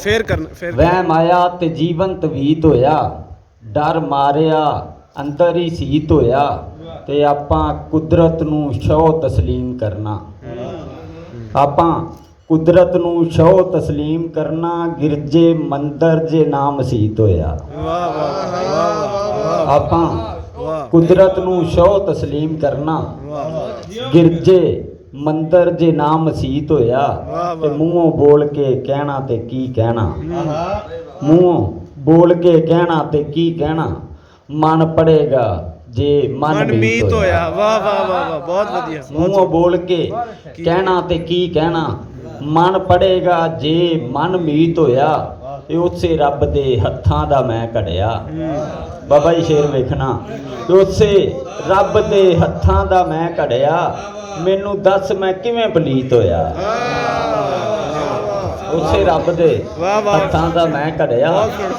ਫੇਰ ਕਰਨਾ ਫੇਰ ਵਹਿਮ ਆਇਆ ਤੇ ਜੀਵਨ ਤਵੀਤ ਹੋਇਆ, ਡਰ ਮਾਰਿਆ ਅੰਦਰ ਹੀ ਸੀਤ ਹੋਇਆ, ਤੇ ਆਪਾਂ ਕੁਦਰਤ ਨੂੰ ਸ਼ੌ ਤਸਲੀਮ ਕਰਨਾ। ਆਪਾਂ ਕੁਦਰਤ ਨੂੰ ਸ਼ੌ ਤਸਲੀਮ ਕਰਨਾ, ਗਿਰਜੇ ਮੰਦਰ ਜੇ ਨਾ ਮਸੀਤ ਹੋਇਆ। ਵਾਹ ਵਾਹ ਵਾਹ ਆਪਾਂ ਕੁਦਰਤ ਨੂੰ ਸ਼ੌ ਤਸਲੀਮ ਕਰਨਾ, ਗਿਰਜੇ ਮੰਦਰ ਜੇ ਨਾ ਮਸੀਤ ਹੋਇਆ, ਤੇ ਮੂੰਹੋਂ ਬੋਲ ਕੇ ਕਹਿਣਾ ਤੇ ਕੀ ਕਹਿਣਾ, ਮੂੰਹੋਂ ਬੋਲ ਕੇ ਕਹਿਣਾ ਤੇ ਕੀ ਕਹਿਣਾ, ਮਨ ਪੜੇਗਾ ਜੇ ਮਨ ਮੀਤ ਹੋਇਆ। ਵਾਹ ਵਾਹ ਵਾਹ ਵਾਹ ਬਹੁਤ ਵਧੀਆ। ਮੂੰਹੋਂ ਬੋਲ ਕੇ ਕਹਿਣਾ ਤੇ ਕੀ ਕਹਿਣਾ, ਮਨ ਪੜੇਗਾ ਜੇ ਮਨ ਮੀਤ ਹੋਇਆ, ਇਹ ਉਸੇ ਰੱਬ ਦੇ ਹੱਥਾਂ ਦਾ ਮੈਂ ਘੜਿਆ। ਬਾਬਾ ਜੀ ਸ਼ੇਰ ਵੇਖਣਾ, ਉਸੇ ਰੱਬ ਦੇ ਹੱਥਾਂ ਦਾ ਮੈਂ ਘੜਿਆ, ਮੈਨੂੰ ਦੱਸ ਮੈਂ ਕਿਵੇਂ ਪਲੀਤ ਹੋਇਆ। ਉਸੇ ਰੱਬ ਦੇ ਹੱਥਾਂ ਦਾ ਮੈਂ ਘੜਿਆ,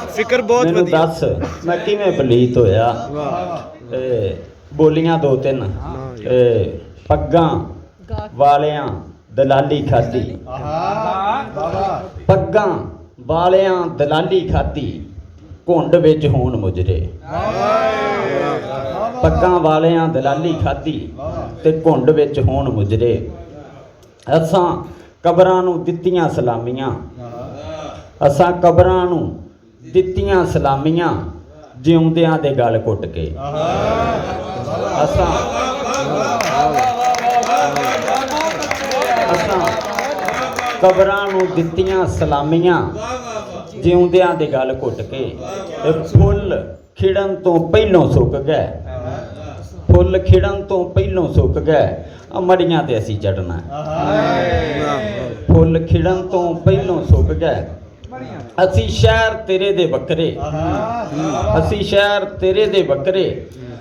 ਫਿਕਰ ਬਹੁਤ ਮੈਨੂੰ ਵਧੀਆ। ਦੱਸ ਮੈਂ ਕਿਵੇਂ ਪਲੀਤ ਹੋਇਆ। ਤੇ ਬੋਲੀਆਂ ਦੋ ਤਿੰਨ, ਪੱਗਾਂ ਵਾਲਿਆਂ ਦਲਾਲੀ ਖਾਧੀ, ਪੱਗਾਂ ਵਾਲਿਆਂ ਦਲਾਲੀ ਖਾਧੀ, ਘੁੰਡ ਵਿੱਚ ਹੋਣ ਮੁਜਰੇ। ਪੱਗਾਂ ਵਾਲਿਆਂ ਦਲਾਲੀ ਖਾਧੀ ਤੇ ਘੁੰਡ ਵਿੱਚ ਹੋਣ ਮੁਜਰੇ। ਅਸਾਂ ਕਬਰਾਂ ਨੂੰ ਦਿੱਤੀਆਂ ਸਲਾਮੀਆਂ, ਅਸਾਂ ਕਬਰਾਂ ਨੂੰ ਦਿੱਤੀਆਂ ਸਲਾਮੀਆਂ, ਜਿਉਂਦਿਆਂ ਦੇ ਗਲ ਘੁੱਟ ਕੇ। ਅਸਾਂ ਕਬਰਾਂ ਨੂੰ ਦਿੱਤੀਆਂ ਸਲਾਮੀਆਂ, ਜਿਉਂਦਿਆਂ ਦੇ ਗਲ ਘੁੱਟ ਕੇ। ਤੇ ਫੁੱਲ ਖਿੜਨ ਤੋਂ ਪਹਿਲੋਂ ਸੁੱਕ ਗਏ, ਫੁੱਲ ਖਿੜਨ ਤੋਂ ਪਹਿਲੋਂ ਸੁੱਕ ਗਏ, ਮੜੀਆਂ ਤੇ ਅਸੀਂ ਚੜਨਾ। ਫੁੱਲ ਖਿੜਨ ਤੋਂ ਪਹਿਲੋਂ ਸੁੱਕ ਗਏ, ਅਸੀਂ ਸ਼ਹਿਰ ਤੇਰੇ ਦੇ ਬੱਕਰੇ, ਅਸੀਂ ਸ਼ਹਿਰ ਤੇਰੇ ਦੇ ਬੱਕਰੇ,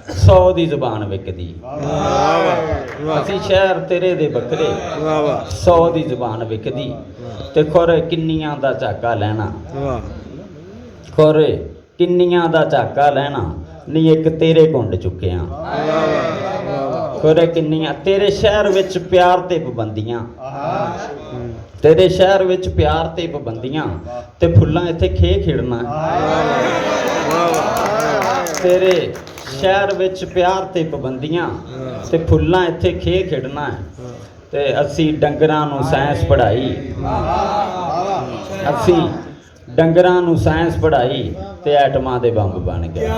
100 ਦੀ ਜ਼ੁਬਾਨ ਵਿਕਦੀ। ਅਸੀਂ ਸ਼ਹਿਰ ਤੇਰੇ ਦੇ ਬੱਕਰੇ, 100 ਦੀ ਜ਼ੁਬਾਨ ਵਿਕਦੀ। ਤੇ ਖੁਰ ਕਿੰਨੀਆਂ ਦਾ ਝਾਕਾ ਲੈਣਾ, ਖੁਰ ਕਿੰਨੀਆਂ ਦਾ ਝਾਕਾ ਲੈਣਾ, ਨਹੀਂ ਇੱਕ ਤੇਰੇ ਘੁੰਡ ਚੁੱਕਿਆ। ਖੁਰ ਕਿੰਨੀਆਂ ਤੇਰੇ ਸ਼ਹਿਰ ਵਿੱਚ ਪਿਆਰ ਤੇ ਪਾਬੰਦੀਆਂ, ਤੇਰੇ ਸ਼ਹਿਰ ਵਿੱਚ ਪਿਆਰ ਤੇ ਪਾਬੰਦੀਆਂ, ਤੇ ਫੁੱਲਾਂ ਇੱਥੇ ਖੇ ਖਿੜਨਾ। ਤੇਰੇ ਸ਼ਹਿਰ ਵਿੱਚ ਪਿਆਰ ਤੇ ਪਾਬੰਦੀਆਂ, ਤੇ ਫੁੱਲਾਂ ਇੱਥੇ ਖੇ ਖਿੜਨਾ। ਤੇ ਅਸੀਂ ਡੰਗਰਾਂ ਨੂੰ ਸਾਇੰਸ ਪੜ੍ਹਾਈ, ਅਸੀਂ ਡੰਗਰਾਂ ਨੂੰ ਸਾਇੰਸ ਪੜ੍ਹਾਈ, ਤੇ ਐਟਮਾਂ ਦੇ ਬੰਬ ਬਣ ਗਏ।